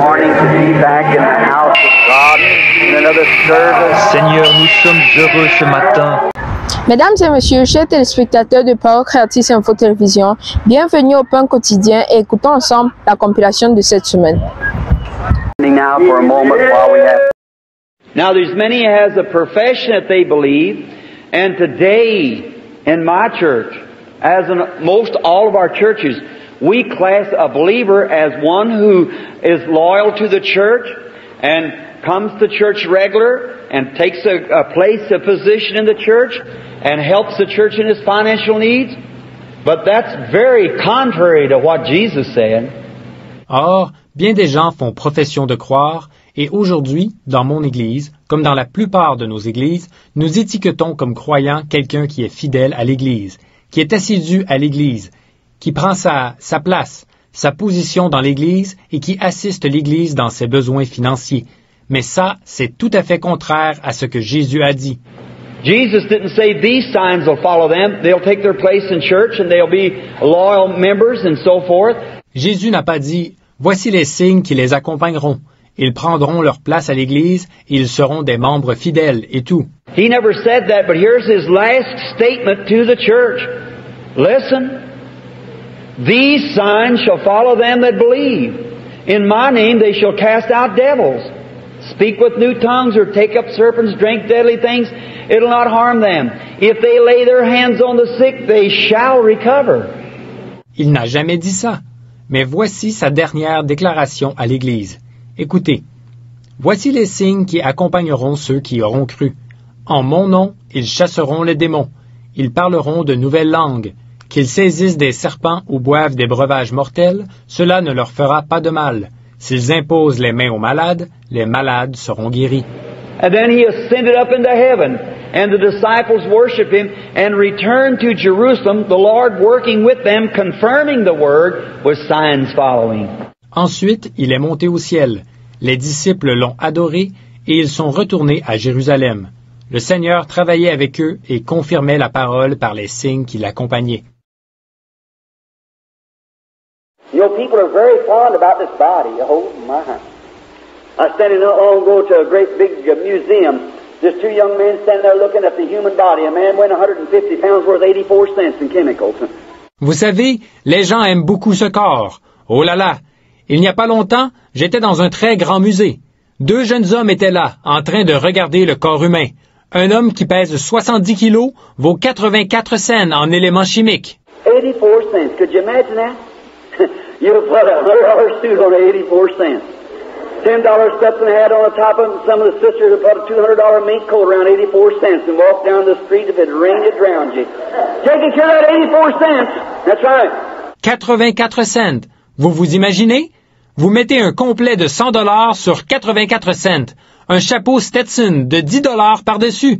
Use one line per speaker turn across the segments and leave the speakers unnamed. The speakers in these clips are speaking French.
morning to be back in the house of God in another service.
Seigneur, nous sommes heureux ce matin.
Mesdames et messieurs, chers téléspectateurs de Parole Créatrice Info Télévision, bienvenue au Pain Quotidien et écoutons ensemble la compilation de cette semaine.
Now for a moment while we have.
Now there's many has a profession that they believe, and today in my church, as in most all of our churches, we class a believer as one who is loyal to the church and comes to church regular and takes a place, a position in the church and helps the church in its financial needs. But that's very contrary to what Jesus said.
Or, bien des gens font profession de croire, et aujourd'hui, dans mon Église, comme dans la plupart de nos églises, nous étiquetons comme croyant quelqu'un qui est fidèle à l'Église, qui est assidu à l'Église, qui prend sa place, sa position dans l'Église et qui assiste l'Église dans ses besoins financiers. Mais ça, c'est tout à fait contraire à ce que Jésus a dit.
Jesus didn't say these signs will follow them. They'll take their place in church and they'll be loyal members and so forth.
Jésus n'a pas dit « Voici les signes qui les accompagneront. Ils prendront leur place à l'Église et ils seront des membres fidèles et tout. »
He never said that, but here's his last statement to the church. Listen, these signs shall follow them that believe. In my name they shall cast out devils. Speak with new tongues or take up serpents, drink deadly things. It'll not harm them. If they lay their hands on the sick, they shall recover.
Il n'a jamais dit ça. Mais voici sa dernière déclaration à l'Église. Écoutez, voici les signes qui accompagneront ceux qui auront cru. En mon nom, ils chasseront les démons. Ils parleront de nouvelles langues. Qu'ils saisissent des serpents ou boivent des breuvages mortels, cela ne leur fera pas de mal. S'ils imposent les mains aux malades, les malades seront guéris.
And then he ascended up into heaven, and the disciples worshiped him, and returned to Jerusalem, the Lord working with them, confirming the word, with signs following.
Ensuite, il est monté au ciel. Les disciples l'ont adoré, et ils sont retournés à Jérusalem. Le Seigneur travaillait avec eux et confirmait la parole par les signes qui l'accompagnaient.
You know, people are very fond about this body. Oh, my. I was standing not long ago to a great big museum. Just two young men standing there looking at the human body. A man weighing 150 pounds worth 84 cents in chemicals.
Vous savez, les gens aiment beaucoup ce corps. Oh là là! Il n'y a pas longtemps, j'étais dans un très grand musée. Deux jeunes hommes étaient là, en train de regarder le corps humain. Un homme qui pèse 70 kilos vaut 84 cents en éléments chimiques.
84 cents. Could you imagine that? You put a $100 suit on 84 cents. $10 Stetson hat on the top of it, and some of the sisters have put a $200 mink coat around 84 cents and walk down the street. If it rained, it drowned you. Taking care of that 84 cents. That's right.
84 cents. Vous vous imaginez? Vous mettez un complet de $100 sur 84 cents. Un chapeau Stetson de $10 par-dessus.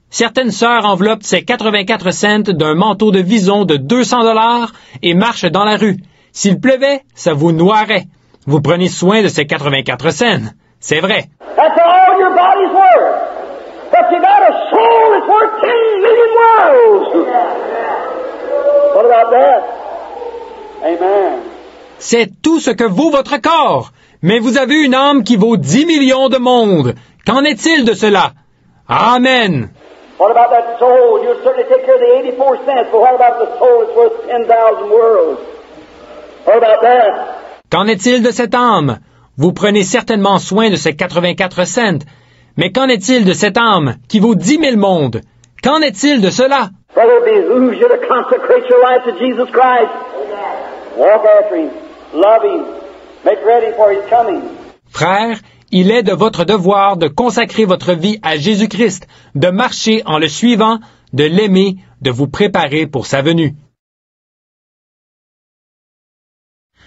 Certaines sœurs enveloppent ces 84 cents d'un manteau de vison de $200 et marchent dans la rue. S'il pleuvait, ça vous noierait. Vous prenez soin de ces 84 cents. C'est vrai.
That's all your body's worth. But you got a soul that's worth 10 million worlds. What about that? Amen.
C'est tout ce que vaut votre corps. Mais vous avez une âme qui vaut 10 millions de mondes. Qu'en est-il de cela? Amen.
What about that soul? You'll certainly take care of the 84 cents, but what about the soul that's worth 10,000 worlds? What about that?
Qu'en est-il de cette âme? Vous prenez certainement soin de ces 84 cents. Mais qu'en est-il de cette âme qui vaut 10 000 mondes? Qu'en est-il de cela?
Brother, it behooves you to consecrate your life to Jesus Christ. Walk after Him. Love Him. Make ready for His coming.
Frère, il est de votre devoir de consacrer votre vie à Jésus-Christ, de marcher en le suivant, de l'aimer, de vous préparer pour sa venue.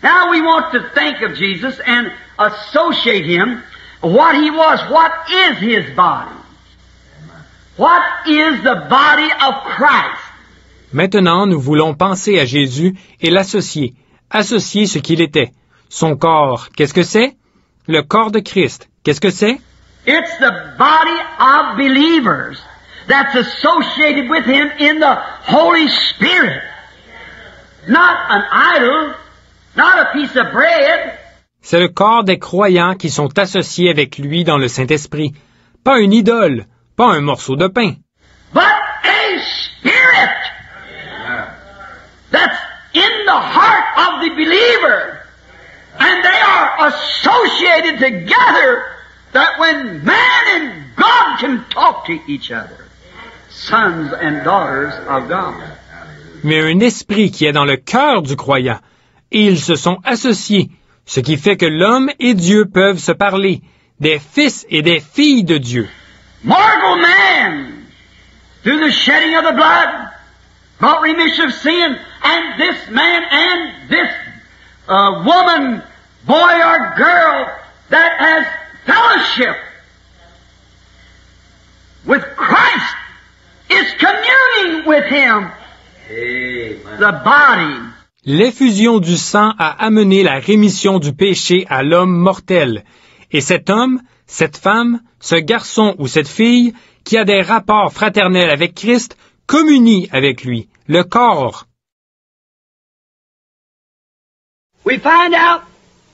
Now we want to think of Jesus and associate Him, what He was. What is His body? What is the body of Christ?
Maintenant, nous voulons penser à Jésus et l'associer, associer ce qu'il était. Son corps, qu'est-ce que c'est? Le corps de Christ, qu'est-ce que c'est?
It's the body of believers that's associated with Him in the Holy Spirit. Not an idol, not a piece of bread.
C'est le corps des croyants qui sont associés avec lui dans le Saint-Esprit. Pas une idole, pas un morceau de pain.
But a spirit that's in the heart of the believer. And they are associated together that when man and God can talk to each other, sons and daughters of God.
Mais un esprit qui est dans le cœur du croyant, et ils se sont associés, ce qui fait que l'homme et Dieu peuvent se parler, des fils et des filles de Dieu.
Mortal man, through the shedding of the blood, brought remission of sin, and this man and this woman, boy or girl, that has fellowship with Christ is communing with Him. Amen. The body.
L'effusion du sang a amené la rémission du péché à l'homme mortel. Et cet homme, cette femme, ce garçon ou cette fille qui a des rapports fraternels avec Christ communie avec lui, le corps.
We find out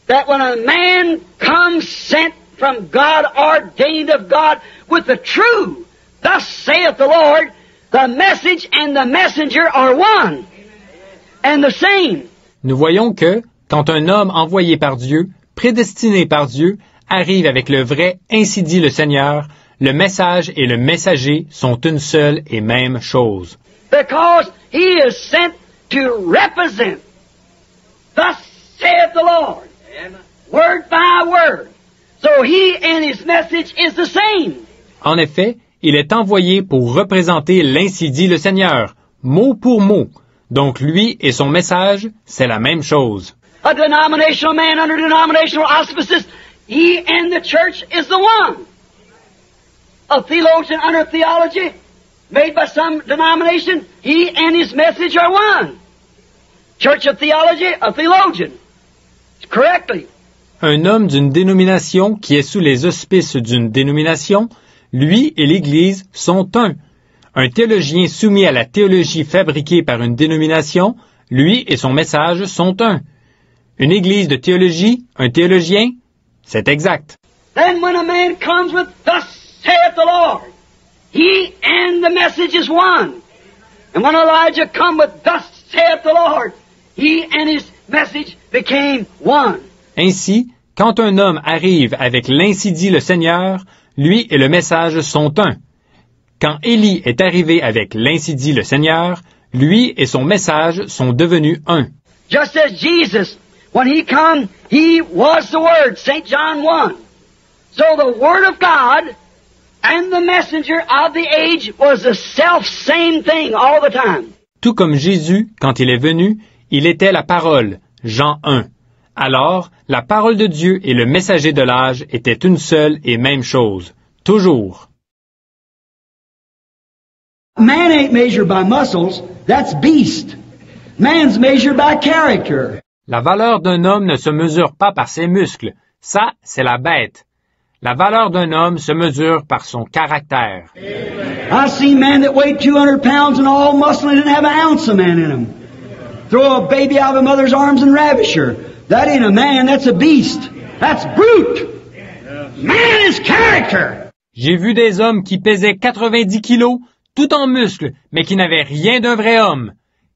that when a man comes sent from God, ordained of God, with the true, thus saith the Lord, the message and the messenger are one and the same.
Nous voyons que, quand un homme envoyé par Dieu, prédestiné par Dieu, arrive avec le vrai, ainsi dit le Seigneur, le message et le messager sont une seule et même chose.
Because he is sent to represent, thus saith the Lord, word by word. So he and his message is the same.
En effet, il est envoyé pour représenter l'ainsi dit le Seigneur, mot pour mot. Donc lui et son message, c'est la même chose.
A denominational man under denominational auspices, he and the church is the one. A theologian under theology, made by some denomination, he and his message are one. Church of theology, a theologian. Correctly.
Un homme d'une dénomination qui est sous les auspices d'une dénomination, lui et l'Église sont un. Un théologien soumis à la théologie fabriquée par une dénomination, lui et son message sont un. Une église de théologie, un théologien, c'est exact.
Then when a man comes with thus saith the Lord, he and the message is one. And when Elijah come with thus saith the Lord, he and his message became one.
Ainsi, quand un homme arrive avec l'ainsi dit le Seigneur, lui et le message sont un. Quand Élie est arrivé avec l'ainsi dit le Seigneur, lui et son message sont devenus un.
Just as Jesus, when he come, he was the Word, St. John 1. So the Word of God and the messenger of the age was the self-same thing all the time.
Tout comme Jésus, quand il est venu, il était la parole, Jean 1. Alors, la parole de Dieu et le messager de l'âge étaient une seule et même chose, toujours.
Man ain't measured by muscles, that's beast. Man's measured by character.
La valeur d'un homme ne se mesure pas par ses muscles, ça, c'est la bête. La valeur d'un homme se mesure par son caractère.
I've seen men that weighed 200 pounds and all muscle and didn't have an ounce of man in them. Throw a baby out of a mother's arms and ravish her. That ain't a man, that's a beast. That's brute. Man is character.
J'ai vu des hommes qui pesaient 90 kilos, tout en muscles, mais qui n'avaient rien d'un vrai homme.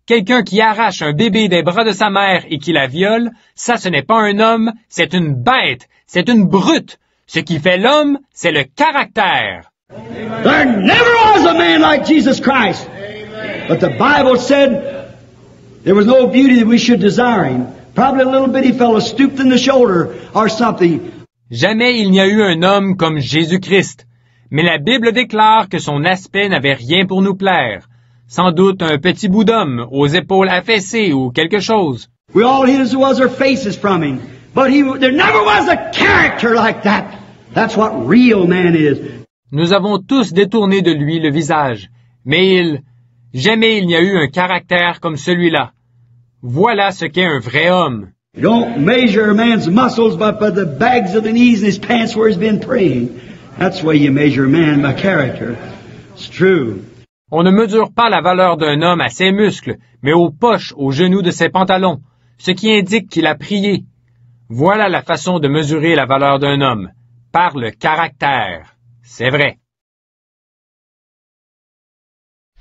Quelqu'un qui arrache un bébé des bras de sa mère et qui la viole, ça ce n'est pas un homme, c'est une bête, c'est une brute. Ce qui fait l'homme, c'est le caractère.
There never was a man like Jesus Christ. But the Bible said there was no beauty that we should desire him. Probably a little bitty fellow stooped in the shoulder or something.
Jamais il n'y a eu un homme comme Jésus-Christ. Mais la Bible déclare que son aspect n'avait rien pour nous plaire. Sans doute un petit bout d'homme, aux épaules affaissées ou quelque chose.
We all hid as was our faces from him. But there never was a character like that. That's what real man is.
Nous avons tous détourné de lui le visage. Mais jamais il n'y a eu un caractère comme celui-là. Voilà ce qu'est un vrai homme.
You don't measure a man's muscles by the bags of the knees in his pants where he's been praying. That's the way you measure a man by character. It's true.
On ne mesure pas la valeur d'un homme à ses muscles, mais aux poches, aux genoux de ses pantalons, ce qui indique qu'il a prié. Voilà la façon de mesurer la valeur d'un homme, par le caractère. C'est vrai.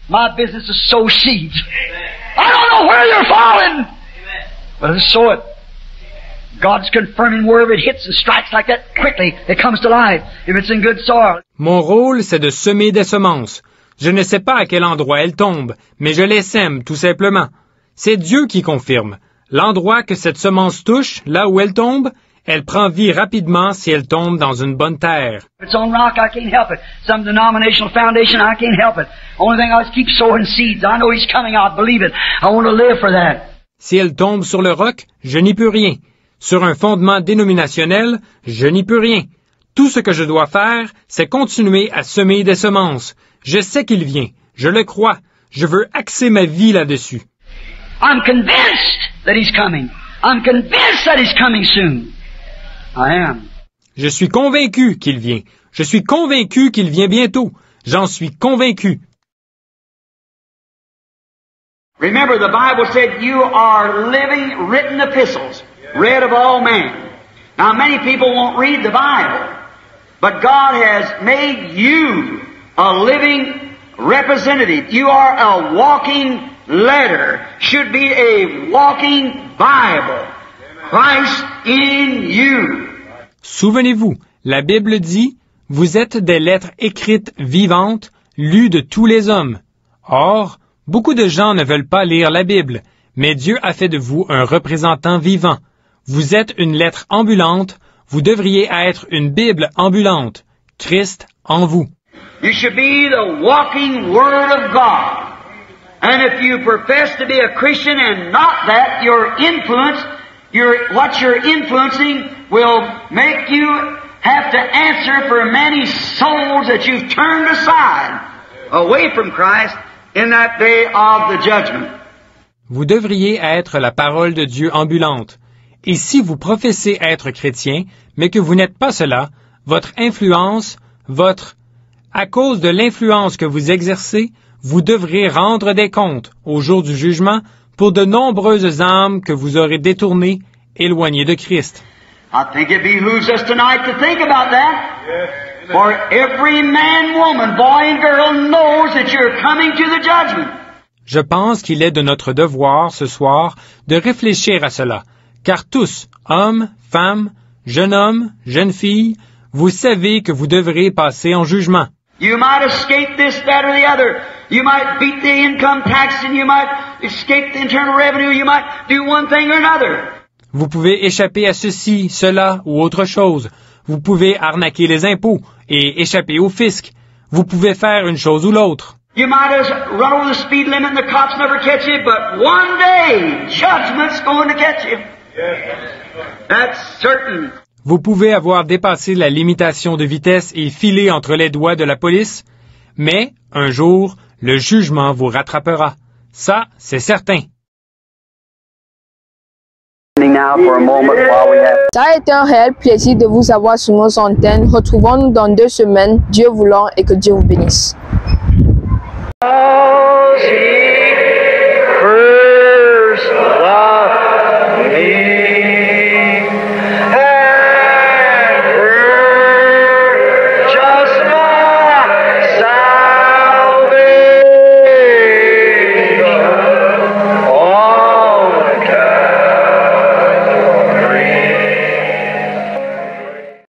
My business is sow seeds. I don't know where you're falling, but I sow it. God's confirming wherever it hits and strikes like that, quickly it comes to life if it's in good soil.
Mon rôle, c'est de semer des semences. Je ne sais pas à quel endroit elles tombent, mais je les sème, tout simplement. C'est Dieu qui confirme. L'endroit que cette semence touche, là où elle tombe, elle prend vie rapidement si elle tombe dans une bonne terre.
If it's on rock, I can't help it. Some denominational foundation, I can't help it. Only thing I is keep sowing seeds. I know He's coming. I believe it. I want to live for that.
Si elle tombe sur le roc, je n'y peux rien. Sur un fondement dénominationnel, je n'y peux rien. Tout ce que je dois faire, c'est continuer à semer des semences. Je sais qu'il vient. Je le crois. Je veux axer ma vie là-dessus.
I'm convinced that He's coming. I'm convinced that He's coming soon. I am.
Je suis convaincu qu'il vient. Je suis convaincu qu'il vient bientôt. J'en suis convaincu.
Remember, the Bible said you are living, written epistles, read of all men. Now, many people won't read the Bible, but God has made you a living representative. You are a walking letter, should be a walking Bible. Christ in you.
Souvenez-vous, la Bible dit, vous êtes des lettres écrites vivantes, lues de tous les hommes. Or, beaucoup de gens ne veulent pas lire la Bible, mais Dieu a fait de vous un représentant vivant. Vous êtes une lettre ambulante, vous devriez être une Bible ambulante. Christ en vous.
You should be the walking Word of God. And if you profess to be a Christian and not that, your influence, what you're influencing will make you have to answer for many souls that you've turned aside away from Christ in that day of the judgment.
Vous devriez être la parole de Dieu ambulante. Et si vous professez être chrétien, mais que vous n'êtes pas cela, votre influence, à cause de l'influence que vous exercez, vous devrez rendre des comptes au jour du jugement pour de nombreuses âmes que vous aurez détournées, éloignées de Christ.
I think it behooves us tonight to think about that. For every man, woman, boy and girl knows that you're coming to the judgment.
Je pense qu'il est de notre devoir ce soir de réfléchir à cela, car tous, hommes, femmes, jeunes hommes, jeunes filles, vous savez que vous devrez passer en jugement.
You might escape this, that, or the other. You might beat the income tax and you might escape the internal revenue. You might do one thing or another.
Vous pouvez échapper à ceci, cela ou autre chose. Vous pouvez arnaquer les impôts et échapper au fisc. Vous pouvez faire une chose ou l'autre.
You might run over the speed limit and the cops never catch you, but one day, judgment's going to catch you. That's certain.
Vous pouvez avoir dépassé la limitation de vitesse et filer entre les doigts de la police, mais, un jour, le jugement vous rattrapera. Ça, c'est certain.
Ça a été un réel plaisir de vous avoir sur nos antennes. Retrouvons-nous dans 2 semaines, Dieu voulant, et que Dieu vous bénisse.
Oh,